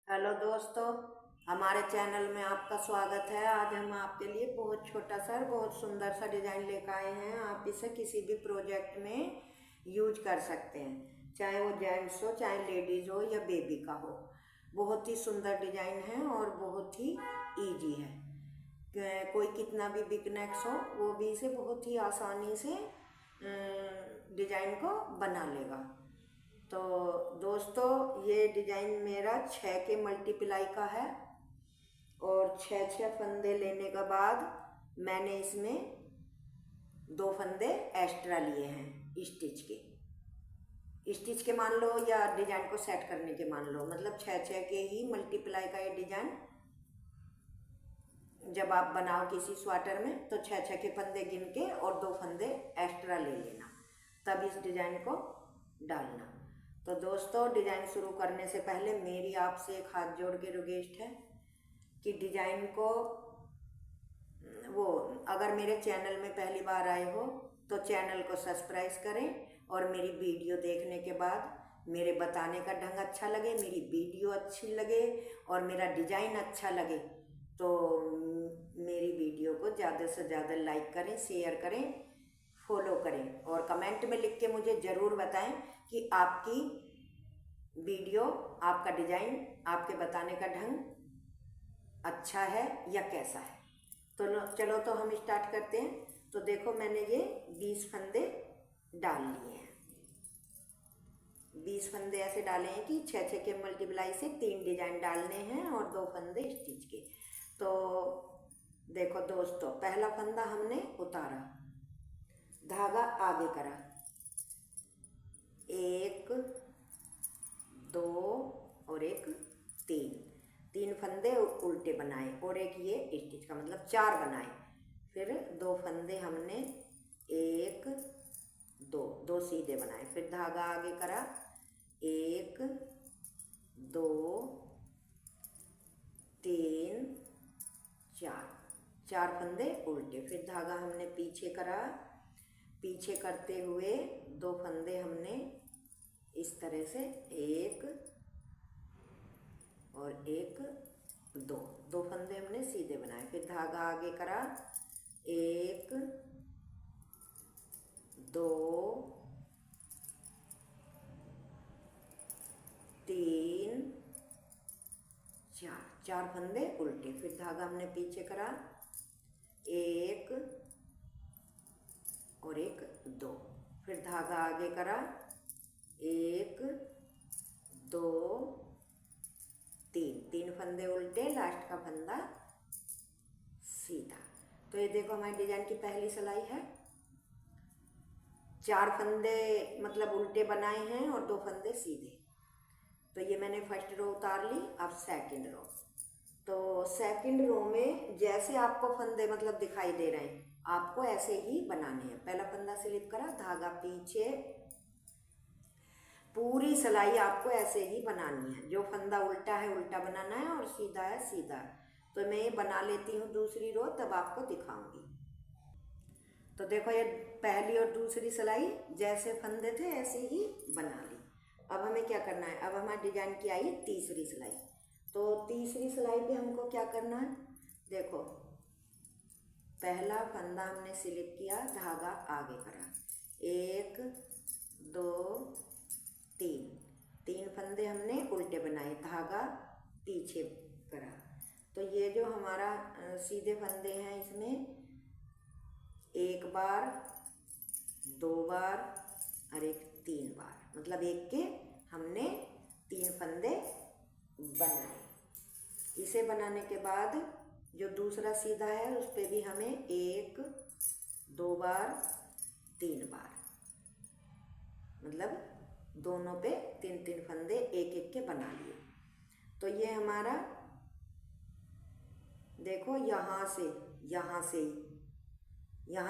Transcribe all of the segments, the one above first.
Hello दोस्तों, हमारे channel में आपका स्वागत है। आज हम आपके लिए बहुत छोटा सा बहुत सुंदर सा डिज़ाइन लेकर आए हैं। आप इसे किसी भी प्रोजेक्ट में यूज कर सकते हैं, चाहे वो जेंट्स हो, चाहे लेडीज़ हो या बेबी का हो। बहुत ही सुंदर डिज़ाइन है और बहुत ही इजी है। कोई कितना भी बिगनर्स हो वो भी इसे बहुत ही आसानी से डिज़ाइन को बना लेगा। तो दोस्तों, ये डिज़ाइन मेरा 6 के मल्टीप्लाई का है और 6 फंदे लेने के बाद मैंने इसमें 2 फंदे एक्स्ट्रा लिए हैं स्टिच के मान लो, या डिज़ाइन को सेट करने के मान लो। मतलब 6 के ही मल्टीप्लाई का ये डिज़ाइन जब आप बनाओ किसी स्वेटर में तो 6 के फंदे गिन के और 2 फंदे एक्स्ट्रा ले लेना, तब इस डिज़ाइन को डालना। तो दोस्तों, डिज़ाइन शुरू करने से पहले मेरी आपसे एक हाथ जोड़ के रिक्वेस्ट है कि डिज़ाइन को अगर मेरे चैनल में पहली बार आए हो तो चैनल को सब्सक्राइब करें, और मेरी वीडियो देखने के बाद मेरे बताने का ढंग अच्छा लगे, मेरी वीडियो अच्छी लगे और मेरा डिज़ाइन अच्छा लगे तो मेरी वीडियो को ज़्यादा से ज़्यादा लाइक करें, शेयर करें, फॉलो करें और कमेंट में लिख के मुझे ज़रूर बताएं कि आपकी वीडियो, आपका डिज़ाइन, आपके बताने का ढंग अच्छा है या कैसा है। तो चलो तो हम स्टार्ट करते हैं। तो देखो, मैंने ये 20 फंदे डाल लिए हैं। 20 फंदे ऐसे डाले हैं कि 6 के मल्टीप्लाई से 3 डिज़ाइन डालने हैं और 2 फंदे स्टिच के। तो देखो दोस्तों, पहला फंदा हमने उतारा, धागा आगे करा, 1 2 और 1 3 फंदे उल्टे बनाए और एक ये स्टिच का, मतलब 4 बनाए। फिर 2 फंदे हमने 1 2 सीधे बनाए, फिर धागा आगे करा, 1 2 3 4 फंदे उल्टे, फिर धागा हमने पीछे करा, पीछे करते हुए 2 फंदे हमने इस तरह से 1 और 1 2 फंदे हमने सीधे बनाए, फिर धागा आगे करा, 1 2 3 4 फंदे उल्टे, फिर धागा हमने पीछे करा, 1 और 1 2, फिर धागा आगे करा, 1 2 3 फंदे उल्टे, लास्ट का फंदा सीधा। तो ये देखो, हमारी डिजाइन की पहली सिलाई है। 4 फंदे मतलब उल्टे बनाए हैं और 2 फंदे सीधे। तो ये मैंने फर्स्ट रो उतार ली। अब सेकंड रो, तो सेकंड रो में जैसे आपको फंदे मतलब दिखाई दे रहे हैं, आपको ऐसे ही बनाने हैं। पहला फंदा स्लिप करा, धागा पीछे, पूरी सिलाई आपको ऐसे ही बनानी है। जो फंदा उल्टा है उल्टा बनाना है और सीधा है सीधा। तो मैं ये बना लेती हूँ दूसरी रो, तब आपको दिखाऊंगी। तो देखो, ये पहली और दूसरी सिलाई जैसे फंदे थे ऐसे ही बना ली। अब हमें क्या करना है, अब हमारे डिजाइन की आई तीसरी सिलाई। तो तीसरी सिलाई पे हमको क्या करना है, देखो, पहला फंदा हमने स्लिप किया, धागा आगे करा, 1 2 3 फंदे हमने उल्टे बनाए, धागा पीछे करा। तो ये जो हमारा सीधे फंदे हैं, इसमें 1 बार 2 बार और 3 बार, मतलब 1 के हमने 3 फंदे बनाए। इसे बनाने के बाद जो दूसरा सीधा है उस पर भी हमें 1 2 बार 3 बार, मतलब दोनों पे 3 फंदे एक के बना लिए। तो ये हमारा देखो, यहाँ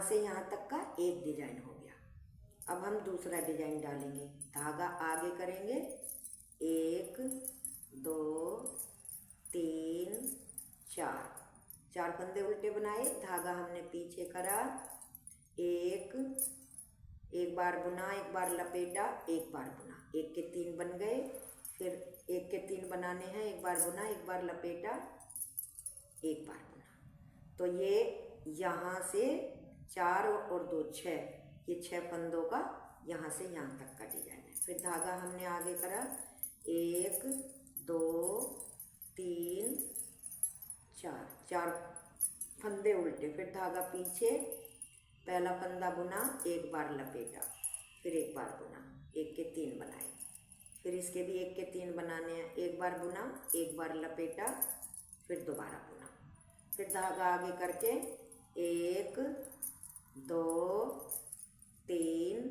से यहाँ तक का एक डिजाइन हो गया। अब हम दूसरा डिजाइन डालेंगे, धागा आगे करेंगे, 1 2 3 4 फंदे उल्टे बनाए, धागा हमने पीछे करा, 1 बार बुना, 1 बार लपेटा, 1 बार बुना, 1 के 3 बन गए, फिर 1 के 3 बनाने हैं, एक बार बुना, एक बार लपेटा, एक बार बुना। तो ये यहाँ से 4 और 2 6, ये 6 फंदों का यहाँ से यहाँ तक का डिजाइन है। फिर धागा हमने आगे करा 1 2 3 4, 4 फंदे उल्टे, फिर धागा पीछे, पहला फंदा बुना, एक बार लपेटा, फिर एक बार बुना, 1 के 3 बनाए। फिर इसके भी 1 के 3 बनाने हैं, एक बार बुना, एक बार लपेटा, फिर दोबारा बुना, फिर धागा आगे करके 1 2 3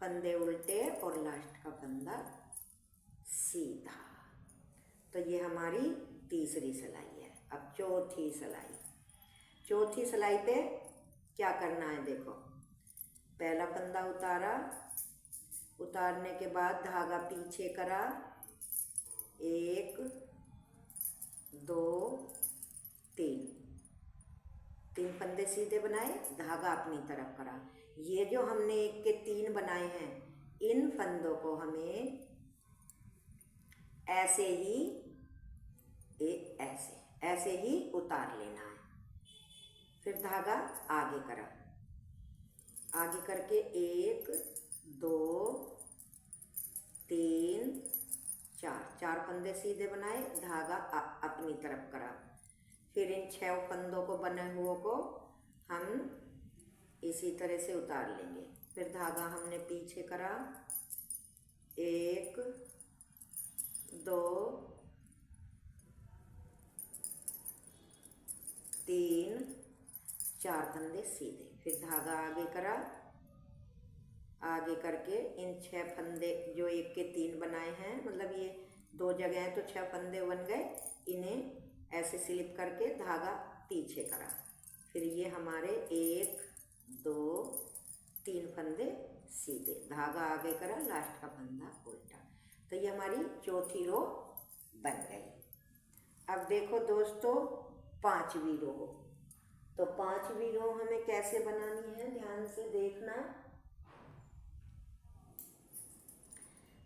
फंदे उल्टे और लास्ट का फंदा सीधा। तो ये हमारी तीसरी सिलाई है। अब चौथी सिलाई। चौथी सिलाई पे क्या करना है, देखो पहला फंदा उतारा, उतारने के बाद धागा पीछे करा, 1 2 3, 3 फंदे सीधे बनाए, धागा अपनी तरफ करा। ये जो हमने 1 के 3 बनाए हैं, इन फंदों को हमें ऐसे ही ऐसे ही उतार लेना है। फिर धागा आगे करा, आगे करके 1 2 3 4, 4 फंदे सीधे बनाए, धागा अपनी तरफ करा। फिर इन 6 फंदों को बने हुए को हम इसी तरह से उतार लेंगे। फिर धागा हमने पीछे करा, 1 2 3 4 फंदे सीधे, फिर धागा आगे करा, आगे करके इन 6 फंदे जो 1 के 3 बनाए हैं, मतलब ये 2 जगह हैं तो 6 फंदे बन गए, इन्हें ऐसे स्लिप करके धागा पीछे करा। फिर ये हमारे 1 2 3 फंदे सीधे, धागा आगे करा, लास्ट का फंदा उल्टा। तो ये हमारी चौथी रो बन गई। अब देखो दोस्तों 5वीं रो। तो 5वीं रो हमें कैसे बनानी है, ध्यान से देखना।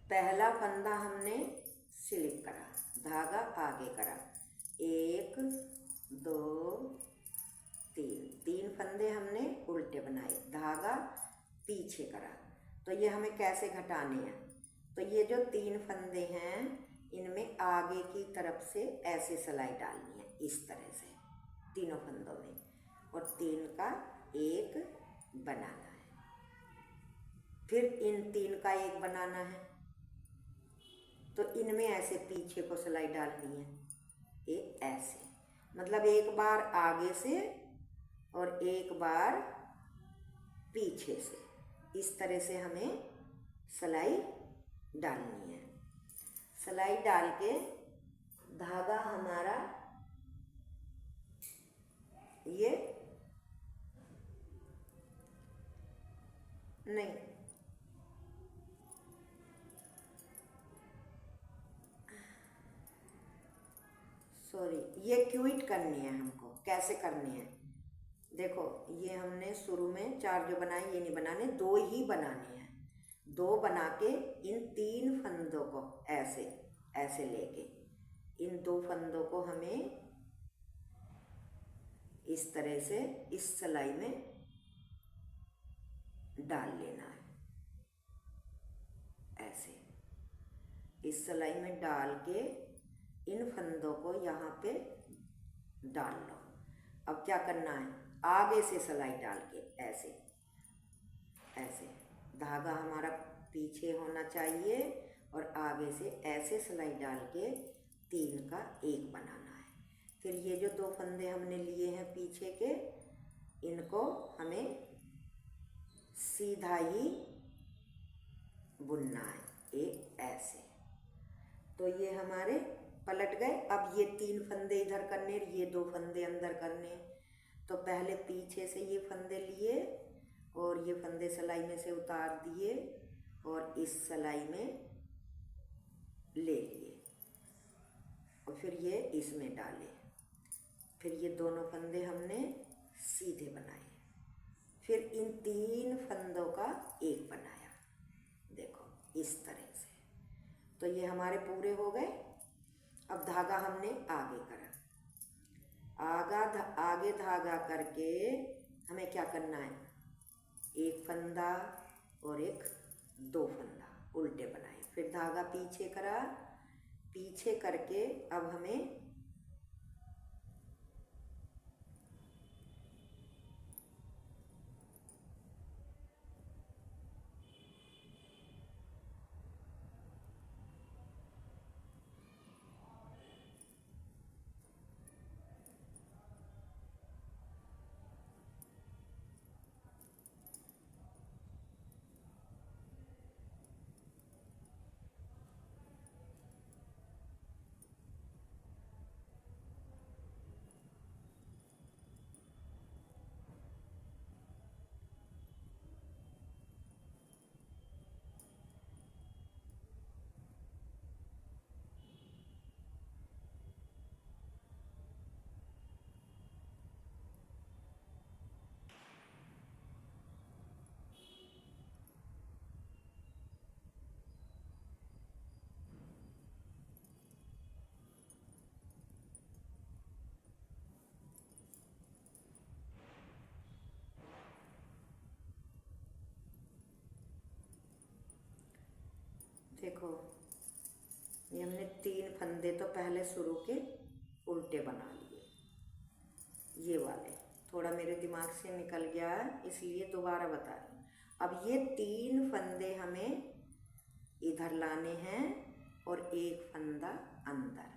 पहला फंदा हमने स्लिप करा, धागा आगे करा, 1 2 3 फंदे हमने उल्टे बनाए, धागा पीछे करा। तो ये हमें कैसे घटाने हैं, तो ये जो 3 फंदे हैं इनमें आगे की तरफ से ऐसे सिलाई डालनी है, इस तरह से तीनों फंदों में, और 3 का 1 बनाना है। फिर इन 3 का 1 बनाना है, तो इनमें ऐसे पीछे को सिलाई डालनी है, ये ऐसे, मतलब एक बार आगे से और एक बार पीछे से, इस तरह से हमें सिलाई डालनी है। सिलाई डाल के धागा हमारा ये नहीं, सॉरी, ये क्विट करनी है हमको। कैसे करनी है, देखो ये हमने शुरू में 4 जो बनाए ये नहीं बनाने, 2 ही बनाने हैं। 2 बना के इन 3 फंदों को ऐसे ऐसे लेके इन 2 फंदों को हमें इस तरह से इस सिलाई में डाल लेना है, ऐसे इस सिलाई में डाल के इन फंदों को यहाँ पे डाल लो। अब क्या करना है, आगे से सिलाई डाल के ऐसे ऐसे, धागा हमारा पीछे होना चाहिए और आगे से ऐसे सिलाई डाल के 3 का 1 बनाना है। फिर ये जो 2 फंदे हमने लिए हैं पीछे के, इनको हमें सीधा ही बुनना है, एक ऐसे। तो ये हमारे पलट गए। अब ये 3 फंदे इधर करने, ये 2 फंदे अंदर करने। तो पहले पीछे से ये फंदे लिए और ये फंदे सिलाई में से उतार दिए और इस सिलाई में ले लिए और फिर ये इसमें डाले। फिर ये दोनों फंदे हमने सीधे बनाए। फिर इन 3 फंदों का 1 बनाया, देखो इस तरह से। तो ये हमारे पूरे हो गए अब धागा हमने आगे करा, आगे धागा करके हमें क्या करना है, एक फंदा और एक दो फंदा उल्टे बनाए, फिर धागा पीछे करा, पीछे करके अब हमें देखो, ये हमने 3 फंदे तो पहले शुरू के उल्टे बना लिए, ये वाले थोड़ा मेरे दिमाग से निकल गया है इसलिए दोबारा बता रही हूँ। अब ये 3 फंदे हमें इधर लाने हैं और एक फंदा अंदर,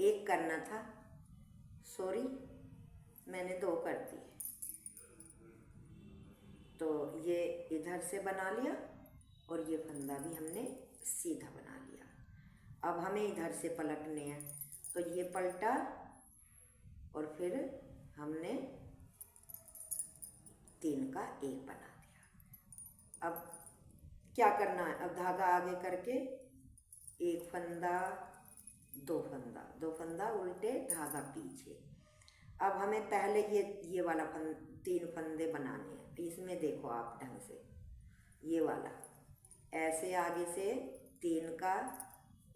एक करना था, सॉरी मैंने 2 कर दिए, तो ये इधर से बना लिया और ये फंदा भी हमने सीधा बना लिया। अब हमें इधर से पलटने हैं, तो ये पलटा और फिर हमने 3 का 1 बना दिया। अब क्या करना है, अब धागा आगे करके एक फंदा दो फंदा उल्टे, धागा पीछे। अब हमें पहले ये वाला 3 फंदे बनाने हैं, इसमें देखो आप ढंग से, ये वाला ऐसे आगे से 3 का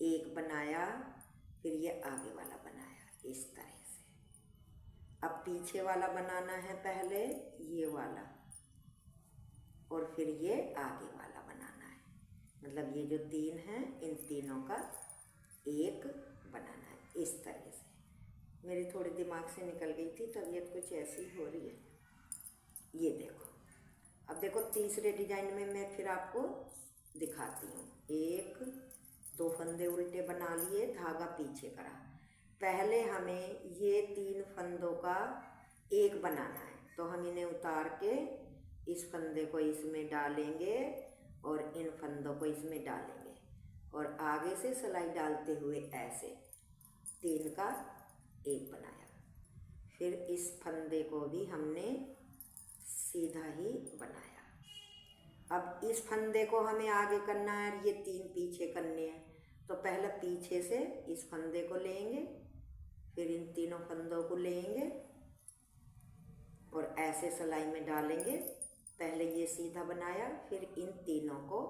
1 बनाया, फिर ये आगे वाला बनाया इस तरह से। अब पीछे वाला बनाना है पहले ये वाला और फिर ये आगे वाला बनाना है, मतलब ये जो 3 हैं इन तीनों का 1 बनाना है इस तरह से। मेरे थोड़े दिमाग से निकल गई थी, तबीयत कुछ ऐसी हो रही है। ये देखो, अब देखो तीसरे डिजाइन में मैं फिर आपको दिखाती हूँ। 1 2 फंदे उल्टे बना लिए, धागा पीछे करा, पहले हमें ये 3 फंदों का 1 बनाना है, तो हम इन्हें उतार के इस फंदे को इसमें डालेंगे और इन फंदों को इसमें डालेंगे और आगे से सिलाई डालते हुए ऐसे 3 का 1 बनाया। फिर इस फंदे को भी हमने सीधा ही बनाया। अब इस फंदे को हमें आगे करना है, ये 3 पीछे करने हैं, तो पहले पीछे से इस फंदे को लेंगे, फिर इन तीनों फंदों को लेंगे और ऐसे सिलाई में डालेंगे। पहले ये सीधा बनाया, फिर इन तीनों को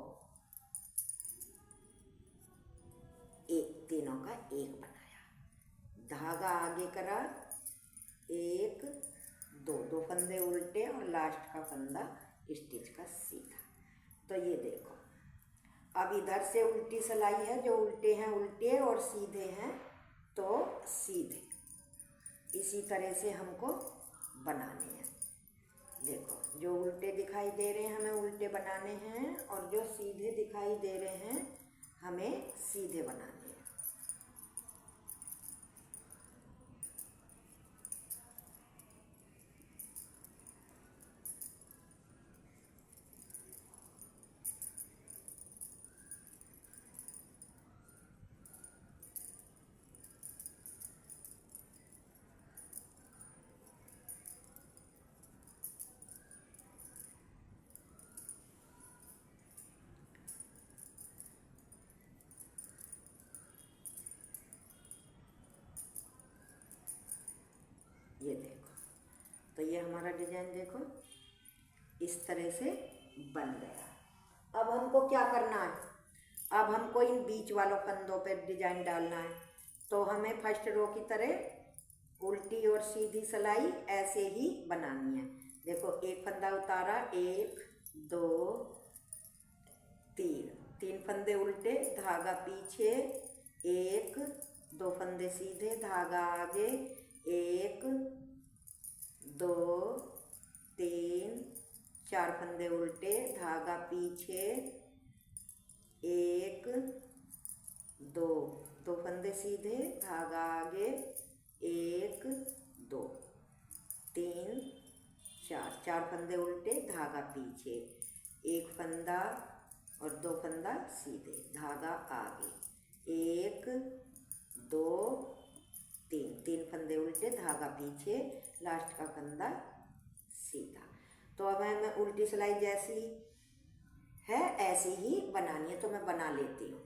तीनों का 1 बनाया, धागा आगे करा, 1 2 फंदे उल्टे और लास्ट का फंदा स्टिच का सीधा। तो ये देखो, अब इधर से उल्टी सिलाई है, जो उल्टे हैं उल्टे और सीधे हैं तो सीधे, इसी तरह से हमको बनाने हैं। देखो, जो उल्टे दिखाई दे रहे हैं हमें उल्टे बनाने हैं और जो सीधे दिखाई दे रहे हैं हमें सीधे बनाने हैं। ये देखो, तो ये हमारा डिजाइन देखो इस तरह से बन गया। अब हमको क्या करना है, अब हमको इन बीच वालों फंदों पे डिजाइन डालना है, हमें फर्स्ट रो की तरह उल्टी और सीधी सिलाई ऐसे ही बनानी है। देखो एक फंदा उतारा, 1 2 3, 3 फंदे उल्टे, धागा पीछे, 1 2 फंदे सीधे, धागा आगे, 1 2 3 4 फंदे उल्टे, धागा पीछे, 1 2 2 फंदे सीधे, धागा आगे, 1 2 3 4 4 फंदे उल्टे, धागा पीछे, 1 फंदा और 2 फंदा सीधे, धागा आगे, 1 2 3 3 फंदे उल्टे, धागा पीछे, लास्ट का फंदा सीधा। तो अब हमें उल्टी सिलाई जैसी है ऐसी ही बनानी है, तो मैं बना लेती हूँ।